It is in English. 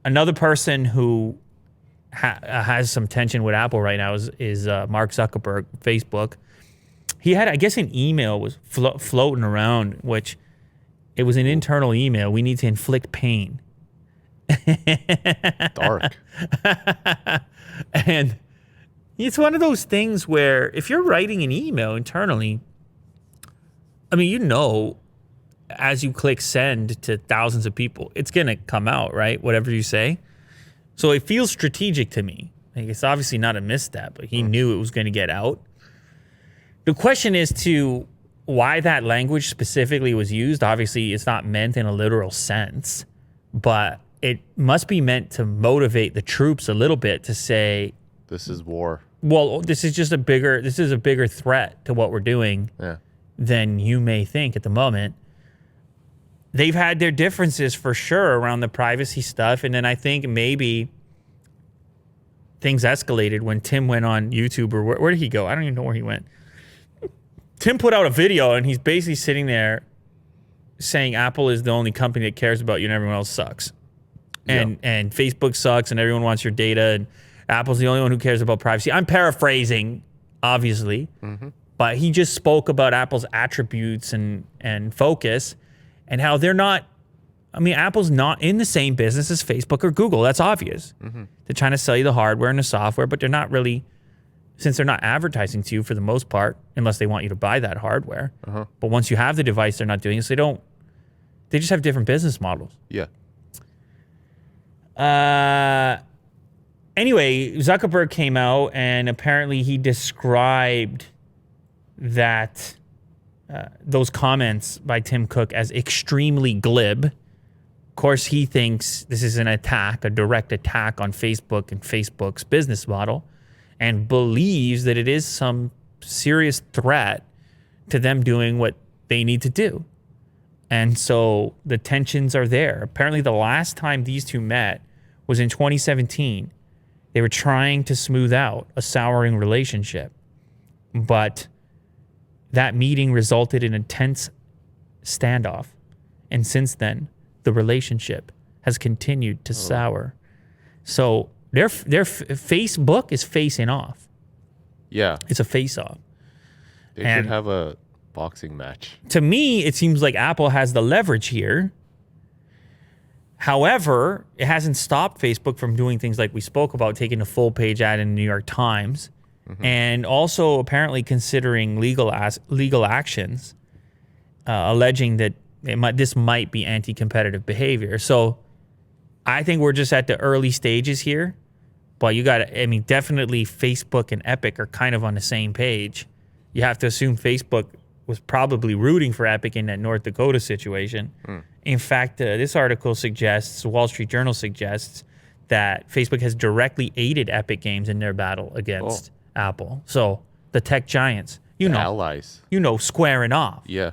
Another person who has some tension with Apple right now is Mark Zuckerberg, Facebook. He had, I guess, an email was floating around, which it was an internal email. We need to inflict pain. Dark. And it's one of those things where if you're writing an email internally, I mean, as you click send to thousands of people, it's going to come out, right? Whatever you say. So it feels strategic to me. Like, it's obviously not a misstep, but he knew it was going to get out. The question is to why that language specifically was used. Obviously, it's not meant in a literal sense, but it must be meant to motivate the troops a little bit to say, this is war. Well, this is a bigger threat to what we're doing than you may think at the moment. They've had their differences for sure around the privacy stuff. And then I think maybe things escalated when Tim went on YouTube, or where did he go? I don't even know where he went. Tim put out a video and he's basically sitting there saying Apple is the only company that cares about you and everyone else sucks. And Facebook sucks and everyone wants your data and Apple's the only one who cares about privacy. I'm paraphrasing, obviously, but he just spoke about Apple's attributes and focus and how they're not, I mean, Apple's not in the same business as Facebook or Google. That's obvious. They're trying to sell you the hardware and the software, but they're not really, since they're not advertising to you for the most part, unless they want you to buy that hardware. But once you have the device, they're not doing it. So they just have different business models. Yeah. Anyway, Zuckerberg came out and apparently he described that those comments by Tim Cook as extremely glib. Of course, he thinks this is an attack, a direct attack on Facebook and Facebook's business model, and believes that it is some serious threat to them doing what they need to do. And so the tensions are there. Apparently, the last time these two met was in 2017. They were trying to smooth out a souring relationship. But that meeting resulted in a tense standoff. And since then, the relationship has continued to sour. So their Facebook is facing off. Yeah. It's a face-off. They should have a boxing match. To me, it seems like Apple has the leverage here. However, it hasn't stopped Facebook from doing things like we spoke about, taking a full-page ad in the New York Times, and also apparently considering legal actions, alleging that this might be anti-competitive behavior. So I think we're just at the early stages here. But definitely Facebook and Epic are kind of on the same page. You have to assume Facebook was probably rooting for Epic in that North Dakota situation. In fact, this article suggests, the Wall Street Journal suggests, that Facebook has directly aided Epic Games in their battle against Apple. So the tech giants, Allies. squaring off. Yeah.